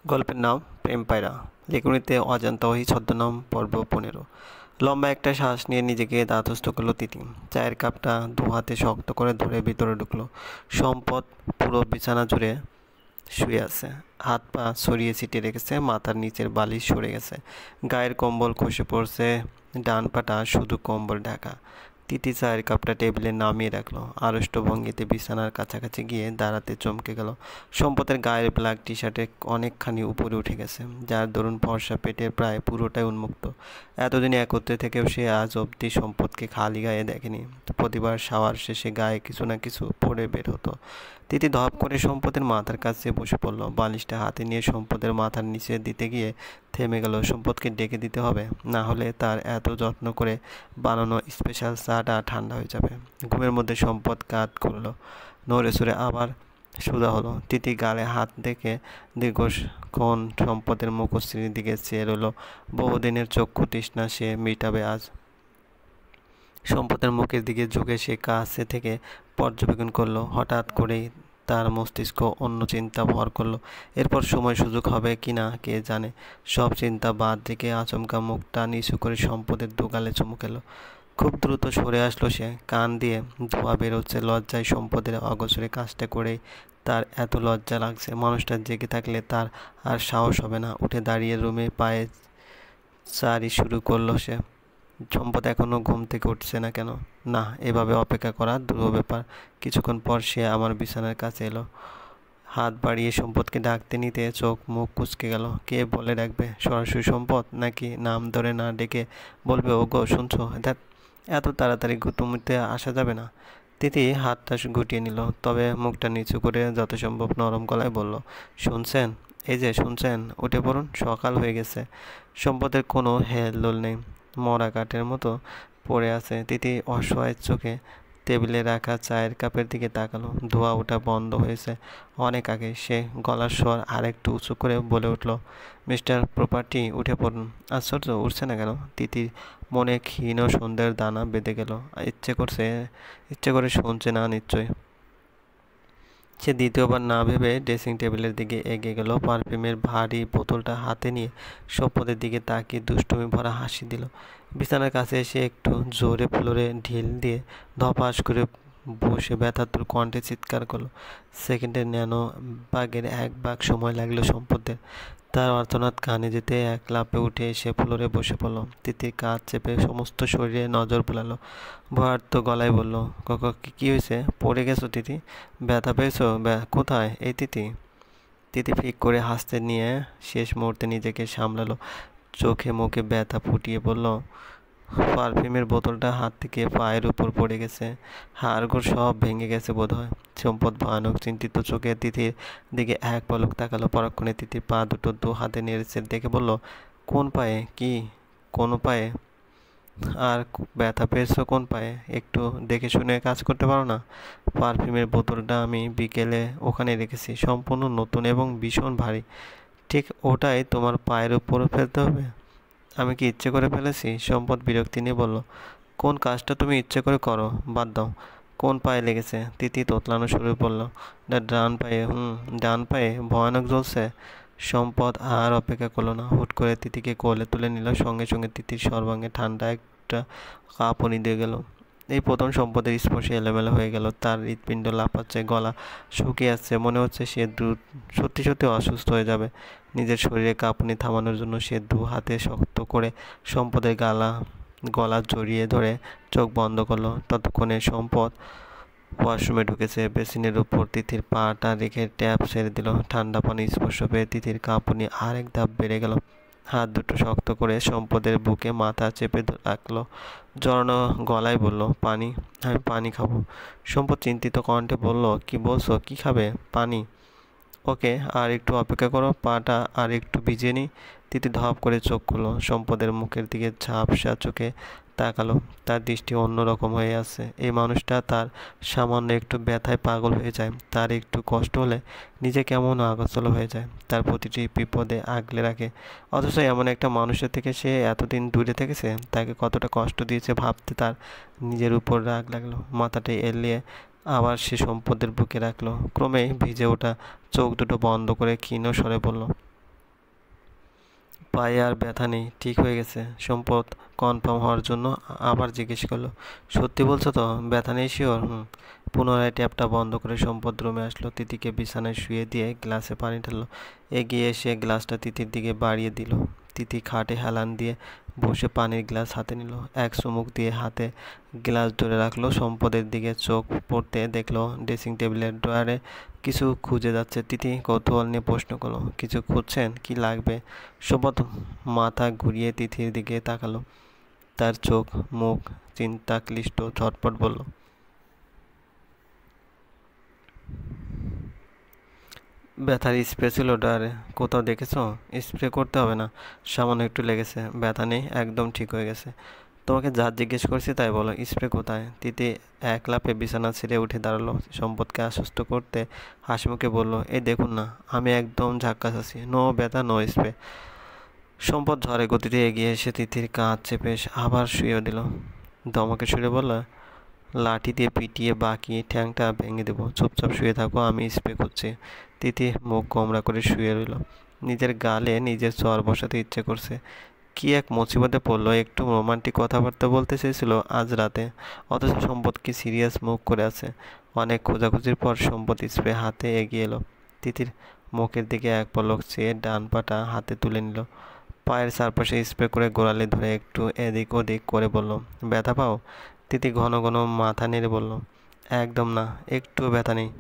গল্পের নাম প্রেম পায়রা। লেখনীতে অজান্তা ওহি ছদ্মনাম পর্ব 15। লম্বা একটা শ্বাস নিয়ে নিজেকে ধাতস্থ করলো তিতি। চায়ের কাপটা দু হাতে শক্ত করে ধরে ভিতরে ঢুকলো। সম্পদ পুরো বিছানা জুড়ে শুয়ে আছে। হাত পা ছড়িয়ে ছিটিয়ে রেখেছে, মাথার নিচের বালিশ সরে গেছে, গায়ের কম্বল খসে পড়ছে, ডান পাটা শুধু কম্বল ঢাকা। তিতি চায়ের কাপটা টেবিলে নামিয়ে রাখলো। আড়ষ্ট ভঙ্গিতে বিছানার কাছাকাছি গিয়ে দাঁড়াতে চমকে গেল। সম্পদের গায়ের ব্ল্যাক টি শার্টে অনেকখানি উপরে উঠে গেছে, যার দরুন ফর্সা পেটের প্রায় পুরোটাই উন্মুক্ত। এতদিন একত্রে থেকেও সে আজ অবধি সম্পদকে খালি গায়ে দেখেনি। প্রতিবার শাওয়ার শেষে গায়ে কিছু না কিছু পরে বের হতো। তিতি ধপ করে সম্পদের মাথার কাছে বসে পড়ল। বালিশটা হাতে নিয়ে সম্পদের মাথার নিচে দিতে গিয়ে থেমে গেল। সম্পদকে ডেকে দিতে হবে, না হলে তার এত যত্ন করে বানানো স্পেশাল চাটা ঠান্ডা হয়ে যাবে। ঘুমের মধ্যে সম্পদ কাত করলো, নড়ে চড়ে আবার সোজা হলো। তিতি গালে হাত দেখে দীর্ঘক্ষণ সম্পদের মুখশ্রীর দিকে চেয়ে রইল। বহুদিনের চক্ষু তৃষ্ণা সে মেটাবে আজ। সম্পদের মুখের দিকে ঝুঁকে সে কাছে থেকে পর্যবেক্ষণ করলো। হঠাৎ করেই তার মস্তিষ্ক অন্য চিন্তা ভর করলো। এরপর সময় সুযোগ হবে কিনা কে জানে। সব চিন্তা বাদ রেখে আচমকা মুখটা নিচু করে সম্পদের দুগালে চুমু খেলো। খুব দ্রুত সরে আসলো সে। কান দিয়ে ধোঁয়া বেরোচ্ছে। লজ্জায় সম্পদের অগোচরে কাজটা করেই তার এত লজ্জা লাগছে। মানুষটা জেগে থাকলে তার আর সাহস হবে না। উঠে দাঁড়িয়ে রুমে পায়ে চারি শুরু করলো সে। সম্পদ এখনও ঘুম থেকে উঠছে না কেন? না, এভাবে অপেক্ষা করা দুরূহ ব্যাপার। কিছুক্ষণ পর সে আমার বিছানার কাছে এলো। হাত বাড়িয়ে সম্পদকে ডাকতে নিতে চোখ মুখ কুঁচকে গেল। কে বলে ডাকবে? সরাসরি সম্পদ, নাকি নাম ধরে না ডেকে বলবে, ও গো শুনছো? এত তাড়াতাড়ি তুমিতে আসা যাবে না। তিতি হাতটা গুটিয়ে নিল, তবে মুখটা নিচু করে যথাসম্ভব নরম গলায় বলল, শুনছেন? এই যে শুনছেন, উঠে পড়ুন, সকাল হয়ে গেছে। সম্পদের কোনো হেলদোল নেই, মরা কাঠের মতো পড়ে আছে। তিতি অসহায় চোখে টেবিলে রাখা চায়ের কাপের দিকে তাকালো। ধোঁয়া ওঠা বন্ধ হয়েছে অনেক আগে। সে গলার স্বর আরেকটু উঁচু করে বলে উঠল, মিস্টার প্রপার্টি, উঠে পড়ুন। আশ্চর্য, উঠছে না কেন? তিতির মনে ক্ষীণ সন্ধ্যের দানা বেঁধে গেল। ইচ্ছে করে শুনছে না নিশ্চয়। সে দ্বিতীয়বার না ভেবে ড্রেসিং টেবিলের দিকে এগিয়ে গেল। পারফিউমের ভারী বোতলটা হাতে নিয়ে সম্পদের দিকে তাকিয়ে দুষ্টুমি ভরা হাসি দিল। বিছানার কাছে এসে একটু জোরে ফ্লোরে ঢিল দিয়ে ধপাস করে বসে ব্যথাতুর কণ্ঠে চিৎকার করলো। সেকেন্ডের ন্যানো বাগের এক বাগ সময় লাগলো সম্পদের। তার অর্থনাদ কানে যেতে এক লাফে উঠে এসে ফ্লোরে বসে পড়ল। তিতির কাঁধ চেপে সমস্ত শরীরে নজর বুলালো। ভয়ার্ত গলায় বলল, কি হয়েছে? পড়ে গেছো তিতি? ব্যথা পেয়েছো? কোথায়? এই তিতি। তিতি ফিক করে হাসতে নিয়ে শেষ মুহূর্তে নিজেকে সামলালো। চোখে মুখে ব্যথা ফুটিয়ে বলল, পারফিউমের বোতলটা হাত থেকে পায়ের উপর পড়ে গেছে, হাড়গোড় সব ভেঙে গেছে বোধহয়। সম্পদ ভয়ানক চিন্তিত চোখে তিথির দিকে এক পলক তাকালো। পরক্ষণে তিথির পা দুটো দু হাতে নেড়েছে দেখে বলল, কোন পায়ে? কি কোনো পায়ে? আর ব্যথা পেয়েছো কোন পায়ে? একটু দেখে শুনে কাজ করতে পারো না? পারফিউমের বোতলটা আমি বিকেলে ওখানে রেখেছি, সম্পূর্ণ নতুন এবং ভীষণ ভারী। ঠিক ওটাই তোমার পায়ের উপর ফেলতে হবে? আমি কি ইচ্ছে করে ফেলেছি? সম্পদ বিরক্তি নিয়ে বলল, কোন কাজটা তুমি ইচ্ছে করে করো? বাদ দাও। কোন পায়ে লেগেছে? তিতি তোতলানো শুরু করলো। ডান পায়ে। ডান পায়ে? ভয়ানক জ্বলছে। সম্পদ আর অপেক্ষা করলো না, হুট করে তিতিকে কোলে তুলে নিল। সঙ্গে সঙ্গে তিতির সর্বাঙ্গে ঠান্ডা একটা কাঁপুনি দিয়ে গেল। এই প্রথম সম্পদের স্পর্শে এলোমেলো হয়ে গেল। তার হৃৎপিণ্ড লাফাচ্ছে, গলা শুকিয়ে আসছে। মনে হচ্ছে সে সত্যি সত্যি অসুস্থ হয়ে যাবে। নিজের শরীরে কাঁপুনি থামানোর জন্য সে দু হাতে শক্ত করে সম্পদের গলা জড়িয়ে ধরে চোখ বন্ধ করলো। ততক্ষণে সম্পদ ওয়াশরুমে ঢুকেছে। বেসিনের উপর তিথির পাটা রেখে ট্যাপ ছেড়ে দিল। ঠান্ডা পানি স্পর্শ পেয়ে তিথির কাঁপুনি আরেক ধাপ বেড়ে গেল। হাত দুটো শক্ত করে সম্পদের বুকে মাথা চেপে রাখলো। জড়ানো গলায় বলল, পানি? আমি পানি খাবো। সম্পদ চিন্তিত কণ্ঠে বলল, কি বলছো? কি খাবে? পানি? ওকে, আর একটু অপেক্ষা করো, পাটা আর একটু ভিজিয়ে নি। তিতি ধপ করে চোখ খুলল। সম্পদের মুখের দিকে ঝাপসা চোখে তাকালো। তার দৃষ্টি অন্যরকম হয়ে আছে। এই মানুষটা তার সামান্য একটু ব্যথায় পাগল হয়ে যায়। তার একটু কষ্ট হলে নিজে কেমন আগোছালো হয়ে যায়। তার প্রতিটি বিপদে আগলে রাখে। অথচ এমন একটা মানুষের থেকে সে এতদিন দূরে থেকেছে। তাকে কতটা কষ্ট দিয়েছে ভাবতে তার নিজের উপর রাগ লাগলো। মাথাটা এলিয়ে আবার সে সম্পদের বুকে রাখলো। ক্রমেই ভিজে ওঠা চোখ দুটো বন্ধ করে ক্ষীণ স্বরে বলল, পায়ে আর ব্যথা নেই, ঠিক হয়ে গেছে। সম্পদ কনফার্ম হওয়ার জন্য আবার জিজ্ঞেস করলো, সত্যি বলছো তো? ব্যথা নেই শিওর? হুম। পুনরায় ট্যাপটা বন্ধ করে সম্পদ রুমে আসলো, তিথিকে বিছানায় শুয়ে দিয়ে গ্লাসে পানি ঢাললো। এগিয়ে এসে গ্লাসটা তিথির দিকে বাড়িয়ে দিল। তিথি খাটে হেলান দিয়ে বসে পানির গ্লাস হাতে নিল, এক চুমুক দিয়ে হাতে গ্লাস ধরে রাখলো। সম্পদের দিকে চোখ পড়তে দেখলো ড্রেসিং টেবিলের ড্রয়ারে কিছু খুঁজে যাচ্ছে। তিথি কৌতূহল নিয়ে প্রশ্ন করলো, কিছু খুঁজছেন? কি লাগবে? সম্পদ মাথা ঘুরিয়ে তিথির দিকে তাকালো, তার চোখ মুখ চিন্তা ক্লিষ্ট। ঝটপট বলল, ব্যথার স্প্রে ছিল ড্রয়ারে, কোথাও দেখেছো? স্প্রে করতে হবে না, সামান্য একটু লেগেছে, ব্যথা নেই, একদম ঠিক হয়ে গেছে। তোমাকে যা জিজ্ঞেস করছি তাই বলো, স্প্রে কোথায়? তিথি এক লাফে বিছানা ছেড়ে উঠে দাঁড়ালো, সম্পদকে আশ্বস্ত করতে হাসিমুখে বলল, এই দেখুন না, আমি একদম ঝাক্কাস আছি, নো ব্যথা নো স্প্রে। সম্পদ ঝড়ে গতিতে এগিয়ে এসে তিথির কাঁধ চেপে আবার শুয়ে দিল। ধমকে সুরে বলল, লাঠি দিয়ে পিটিয়ে বাকি ঠ্যাংটা ভেঙে দেবো, চুপচাপ শুয়ে থাকো, আমি স্প্রে করছি। তিথি মুখ গোমড়া করে শুয়ে রইল। নিজের গালে নিজের চর বসাতে ইচ্ছে করছে। কি এক মুসিবতে পড়লো, একটু রোমান্টিক কথাবার্তা বলতে চেয়েছিল আজ রাতে, অথচ সম্পদ কি সিরিয়াস মুখ করে আছে। অনেক খোঁজাখুঁজির পর সম্পদ স্প্রে হাতে এগিয়ে এলো। তিথির মুখের দিকে এক পলক চেয়ে ডান পাটা হাতে তুলে নিল, পায়ের চারপাশে স্প্রে করে গোড়ালি ধরে একটু এদিক ওদিক করে বলল, ব্যথা পাও? তিথি ঘন ঘন মাথা নেড়ে বলল, একদম না, একটুও ব্যথা নেই।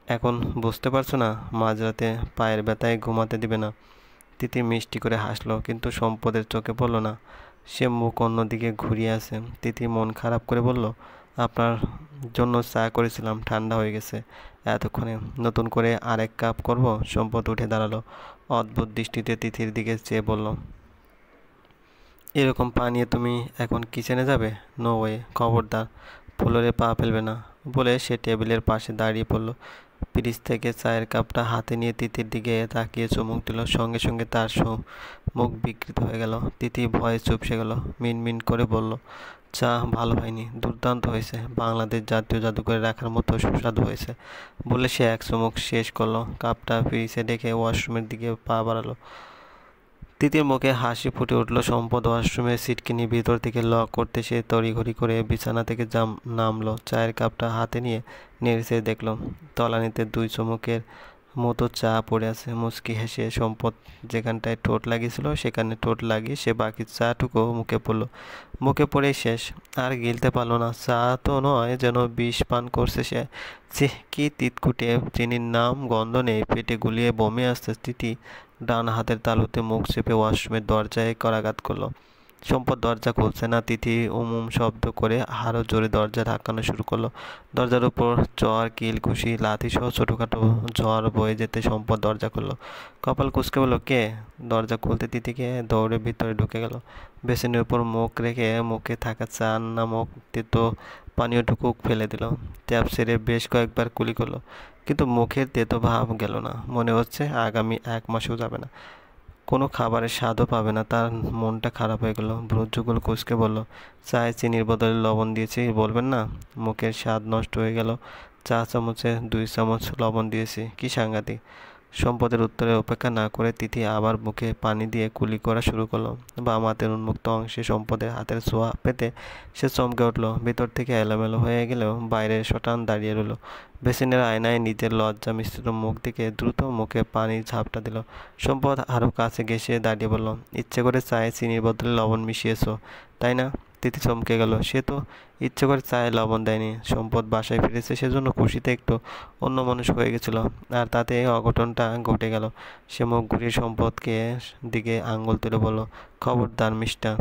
এখন বুঝতে পারছো না? মাঝরাতে পায়ের ব্যথায় ঘুমাতে দিবে না। তিথি মিষ্টি করে হাসলো, কিন্তু সম্পদের চোখে পড়ল না, সে মুখ অন্যদিকে ঘুরিয়ে আছে। তিথি মন খারাপ করে বলল, আপনার জন্য চা করেছিলাম, ঠান্ডা হয়ে গেছে এতক্ষণে, নতুন করে আরেক কাপ করব? সম্পদ উঠে দাঁড়ালো, অদ্ভুত দৃষ্টিতে তিথির দিকে চেয়ে বলল, এরকম পা নিয়ে তুমি এখন কিচেনে যাবে? নো ওয়ে, খবরদার, ফ্লোরে পা ফেলবে না। বলে সে টেবিলের পাশে দাঁড়িয়ে পড়ল, ফ্রিজ থেকে চায়ের কাপটা হাতে নিয়ে তিথির দিকে তাকিয়ে চুমুক দিল। সঙ্গে সঙ্গে তার মুখ বিকৃত হয়ে গেল। তিথি ভয়ে চুপসে গেল, মিনমিন করে বলল, চা ভালো হয়নি, দুর্দান্ত হয়েছে, বাংলাদেশ জাতীয় জাদুঘরে রাখার মতো সুস্বাদু হয়েছে। বলে সে এক চুমুক শেষ করলো, কাপটা ফ্রিজে রেখে ওয়াশরুমের দিকে পা বাড়ালো। তিতির মুখে হাসি ফুটে উঠল। সম্পদ ওয়াশরুমের সিটকিনি ভিতর থেকে লক করতে সে তড়িঘড়ি করে বিছানা থেকে নামলো। চায়ের কাপটা হাতে নিয়ে নেড়ে দেখল তলানিতে দুই চুমুকের মতো চা পড়ে আছে। মুচকি হেসে সম্পদ যেখানটায় ঠোঁট লাগিয়েছিল সেখানে ঠোঁট লাগিয়ে সে বাকি চাটুকু মুখে পড়লো। মুখে পড়েই শেষ, আর গিলতে পারলো না। চা তো নয়, যেন বিষ পান করছে সে। কি তিতকুটে, চিনির নাম গন্ধ নেই, পেটে গুলিয়ে বমি আসতে। তিথি ডান হাতের তালুতে মুখ চেপে ওয়াশরুমের দরজায় করাঘাত করলো। সম্পদ দরজা খুলছে না। তিথি শব্দ করে আরও জোরে দরজা ধাক্কানো শুরু করলো। দরজার উপর চর কিল ঘুষি লাথি সহ ছোটোখাটো ঝড় বয়ে যেতে সম্পদ দরজা খুললো। কপাল কুঁচকে বলল, কে? দরজা খুলতে তিথিকে দৌড়ে ভিতরে ঢুকে গেল। বেসিনের উপর মুখ রেখে মুখে থাকা চা নামক তেতো পানীয়টুকু ফেলে দিল। ট্যাপ সেরে বেশ কয়েকবার কুলি করলো, কিন্তু মুখের তেতো ভাব গেল না। মনে হচ্ছে আগামী 1 মাসেও যাবে না, কোনো খাবারের স্বাদও পাবে না। তার মনটা খারাপ হয়ে গেল। ভ্রুযুগল কুঁচকে বলল, চায়ে চিনির বদলে লবণ দিয়েছি, বলবেন না? মুখের স্বাদ নষ্ট হয়ে গেল। চা চামচে 2 চামচ লবণ দিয়েছি, কি সাংঘাতিক। সম্পদের উত্তরে অপেক্ষা না করে তিথি আবার মুখে পানি দিয়ে কুলি করা শুরু করলো। বাম হাতের উন্মুক্ত অংশে সম্পদের হাতের ছোঁয়া পেতে সে চমকে উঠল। ভিতর থেকে এলোমেলো হয়ে গেলেও বাইরে শটান দাঁড়িয়ে রইল। বেসিনের আয়নায় নিজের লজ্জা মিশ্রিত মুখ দিকে দ্রুত মুখে পানির ঝাপটা দিল। সম্পদ আরও কাছে ঘেঁষে দাঁড়িয়ে বলল, ইচ্ছে করে চায়ে চিনির বদলে লবণ মিশিয়েছো, তাই না? তিথি চমকে গেল। সে তো ইচ্ছে করে চায়ে লবণ দেয়নি। সম্পদ বাসায় ফিরেছে সেজন্য খুশিতে একটু অন্যমনস্ক হয়ে গেছিল, আর তাতে অঘটনটা ঘটে গেল। সে মুখ ঘুরিয়ে সম্পদকে দিকে আঙ্গুল তুলে বলল, খবরদার মিস্টার।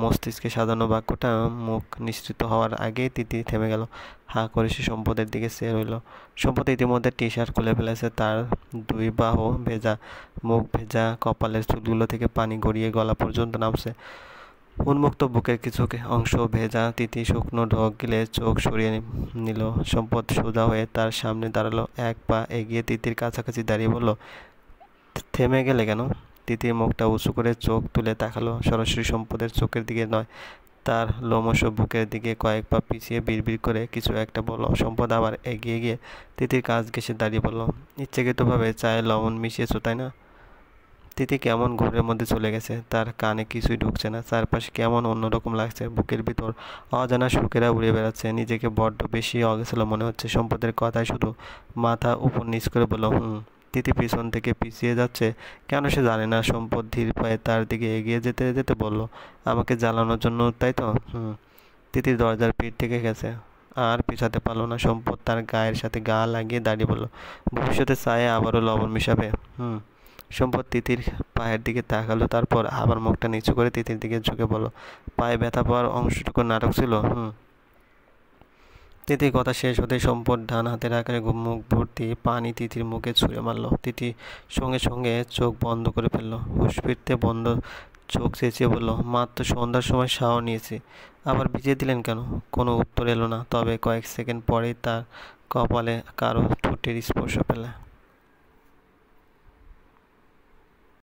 মস্তিষ্কে সাজানো বাক্যটা মুখ নিঃসৃত হওয়ার আগেই তিথি থেমে গেল। হাঁ করে সে সম্পদের দিকে চেয়ে রইল। সম্পদ ইতিমধ্যে টি শার্ট খুলে ফেলেছে। তার 2 বাহু ভেজা, মুখ ভেজা, কপালের চুলগুলো থেকে পানি গড়িয়ে গলা পর্যন্ত নামছে। উন্মুক্ত বুকের কিছু অংশ ভেজা। তিথি শুকনো ঢোক গিলে চোখ সরিয়ে নিল। সম্পদ সোজা হয়ে তার সামনে দাঁড়ালো, এক পা এগিয়ে তিথির কাছাকাছি দাঁড়িয়ে বলল, থেমে গেলে কেন? তিথির মুখটা উঁচু করে চোখ তুলে তাকালো, সরাসরি সম্পদের চোখের দিকে নয়, তার লোমশ বুকের দিকে। কয়েক পা পিছিয়ে বিড়বিড় করে কিছু একটা বলল। সম্পদ আবার এগিয়ে গিয়ে তিথির কাছ ঘেঁষে দাঁড়িয়ে বলল, ইচ্ছাকৃতভাবে চায়ে লবণ মিশিয়েছো, তাই না? তিথি কেমন ঘোরের মধ্যে চলে গেছে, তার কানে কিছুই ঢুকছে না, চারপাশে কেমন অন্যরকম লাগছে, বুকের ভিতর অজানা সুখেরা উড়ে বেড়াচ্ছে, নিজেকে বড্ড বেশি অগোছালো মনে হচ্ছে। সম্পদের কথায় শুধু মাথা উপর নিচ করে বলল তিথি পিছন থেকে পিছিয়ে যাচ্ছে কেন সে জানে না। সম্পদ ধীর পায়ে তার দিকে এগিয়ে যেতে যেতে বলল, আমাকে জ্বালানোর জন্য, তাই তো? তিথির দরজার পিঠ থেকে গেছে, আর পিছাতে পারল না। সম্পদ তার গায়ের সাথে গা লাগিয়ে দাঁড়িয়ে বলল, ভবিষ্যতে চায়ে আবারও লবণ মিশাবে? সম্পদ তিথির পায়ের দিকে তাকালো, তারপর আবার মুখটা নিচু করে তিথির দিকে ঝুঁকে বলল, পায়ে ব্যথা পাওয়ার অংশটুকু নাটক ছিল? তিথির কথা শেষ হতেই সম্পদ ডান হাতের আকারে মুখ ভর্তি পানি তিথির মুখে ছুঁড়ে মারল। তিথি সঙ্গে সঙ্গে চোখ বন্ধ করে ফেলল, হুঁশ ফিরতে বন্ধ চোখ চেঁচিয়ে বলল, মাত্র সন্ধ্যার সময় শাওয়ার নিয়েছি, আবার ভিজিয়ে দিলেন কেন? কোনো উত্তর এলো না, তবে কয়েক সেকেন্ড পরেই তার কপালে কারো ঠোঁটের স্পর্শ পেলে।